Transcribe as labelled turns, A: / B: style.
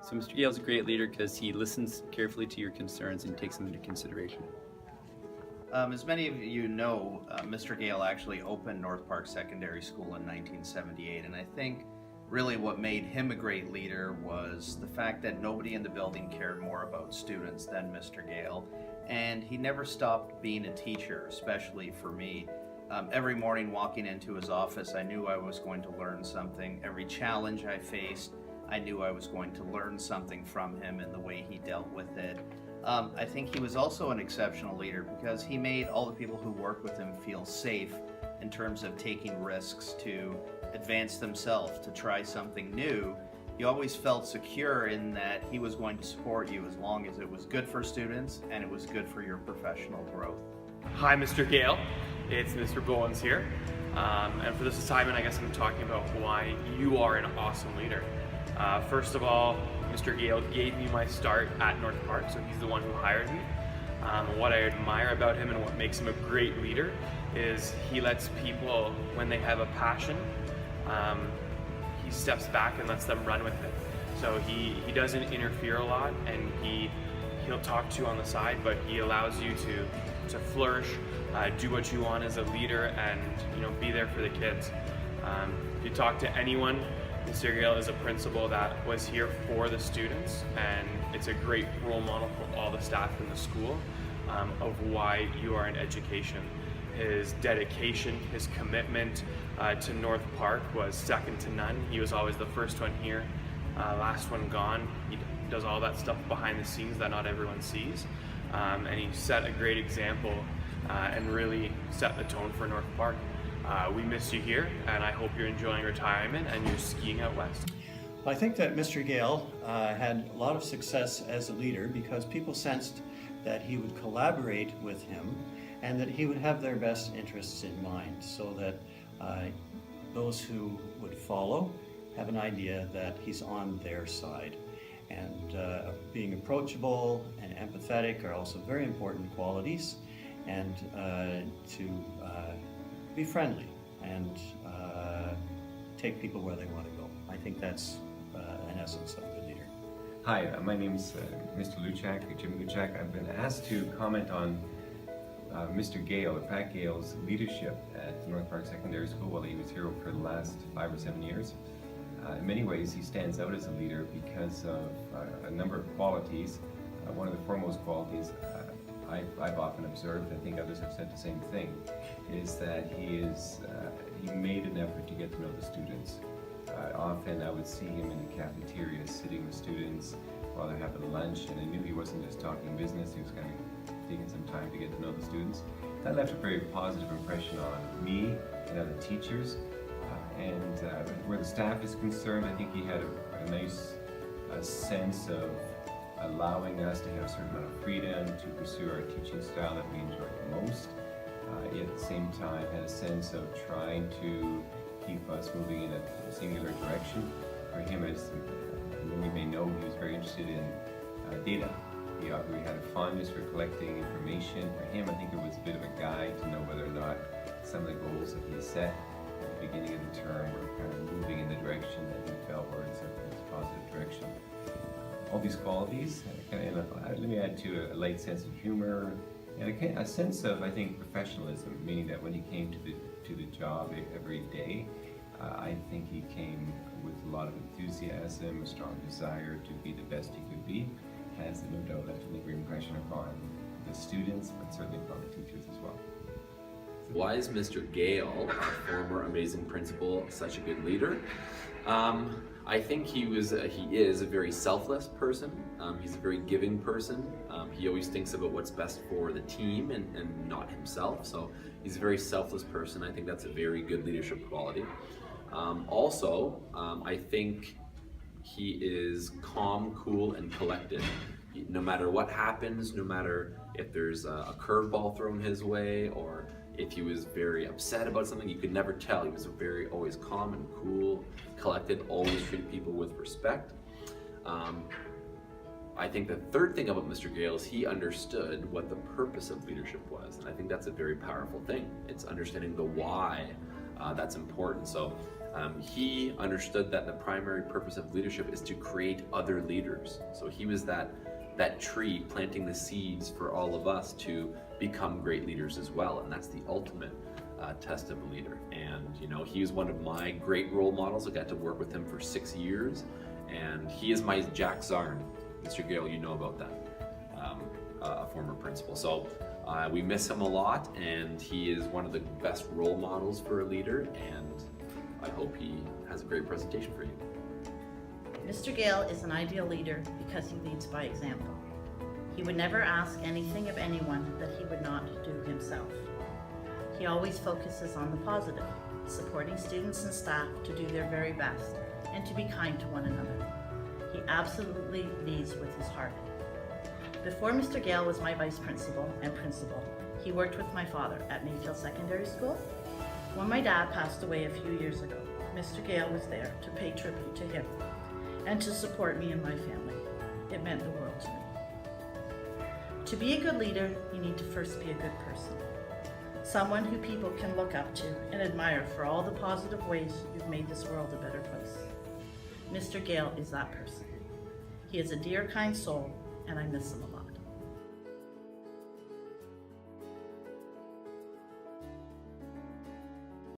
A: So Mr. Geale is a great leader because he listens carefully to your concerns and takes them into consideration.
B: As many of you know, Mr. Geale actually opened North Park Secondary School in 1978, and I think really what made him a great leader was the fact that nobody in the building cared more about students than Mr. Geale, and he never stopped being a teacher, especially for me. Every morning walking into his office, I knew I was going to learn something. Every challenge I faced, I knew I was going to learn something from him and the way he dealt with it. I think he was also an exceptional leader because he made all the people who worked with him feel safe in terms of taking risks to advance themselves, to try something new. You always felt secure in that he was going to support you as long as it was good for students and it was good for your professional growth.
C: Hi, Mr. Geale. It's Mr. Bowens here. And for this assignment, I guess I'm talking about why you are an awesome leader. First of all, Mr. Geale gave me my start at North Park, so he's the one who hired me. What I admire about him and what makes him a great leader is he lets people, when they have a passion, he steps back and lets them run with it. So he doesn't interfere a lot, and he'll talk to you on the side, but he allows you to flourish, do what you want as a leader, and be there for the kids. If you talk to anyone, Mr. Geale is a principal that was here for the students, and it's a great role model for all the staff in the school of why you are in education. His dedication, his commitment to North Park was second to none. He was always the first one here, last one gone. He does all that stuff behind the scenes that not everyone sees, and he set a great example and really set the tone for North Park. We miss you here, and I hope you're enjoying retirement and you're skiing out west.
D: I think that Mr. Geale had a lot of success as a leader because people sensed that he would collaborate with him and that he would have their best interests in mind, so that those who would follow have an idea that he's on their side. And being approachable and empathetic are also very important qualities, and to be friendly and take people where they want to go. I think that's an essence of a good leader.
E: Hi, my name's Mr. Luchak, Jim Luchak. I've been asked to comment on Mr. Geale, or Pat Geale's leadership at North Park Secondary School while he was here for the last 5 or 7 years. In many ways, he stands out as a leader because of a number of qualities. One of the foremost qualities I've often observed, I think others have said the same thing, is that he made an effort to get to know the students. Often I would see him in the cafeteria sitting with students while they're having lunch, and I knew he wasn't just talking business, he was kind of taking some time to get to know the students. That left a very positive impression on me and other teachers. And where the staff is concerned, I think he had a nice sense of allowing us to have a certain amount of freedom to pursue our teaching style that we enjoy the most. Yet at the same time had a sense of trying to keep us moving in a singular direction. For him, as many may know, he was very interested in data. He had a fondness for collecting information. For him, I think it was a bit of a guide to know whether or not some of the goals that he set at the beginning of the term were kind of moving in the direction that he felt were in a positive direction. All these qualities, let me add to a light sense of humor and a sense of, I think, professionalism, meaning that when he came to the job every day, I think he came with a lot of enthusiasm, a strong desire to be the best he could be, has no doubt left a lingering impression upon the students, but certainly upon the teachers as well.
F: Why is Mr. Geale, our former amazing principal, such a good leader? I think he is a very selfless person. He's a very giving person. He always thinks about what's best for the team and not himself. So he's a very selfless person. I think that's a very good leadership quality. Also, I think he is calm, cool, and collected. No matter what happens, no matter if there's a curveball thrown his way, or if he was very upset about something, you could never tell. He was always calm and cool, collected, always treated people with respect. I think the third thing about Mr. Geale is he understood what the purpose of leadership was, and I think that's a very powerful thing. It's understanding the why that's important. So He understood that the primary purpose of leadership is to create other leaders. So he was that tree planting the seeds for all of us to become great leaders as well, and that's the ultimate test of a leader. And you know, he is one of my great role models. I got to work with him for 6 years, and he is my Jack Zarn. Mr. Geale, you know about that, a former principal. So we miss him a lot, and he is one of the best role models for a leader, and I hope he has a great presentation for you.
G: Mr. Geale is an ideal leader because he leads by example. He would never ask anything of anyone that he would not do himself. He always focuses on the positive, supporting students and staff to do their very best and to be kind to one another. He absolutely leads with his heart. Before Mr. Geale was my vice principal and principal, he worked with my father at Mayfield Secondary School. When my dad passed away a few years ago, Mr. Geale was there to pay tribute to him and to support me and my family. It meant the world to me. To be a good leader, you need to first be a good person. Someone who people can look up to and admire for all the positive ways you've made this world a better place. Mr. Geale is that person. He is a dear, kind soul, and I miss him a lot.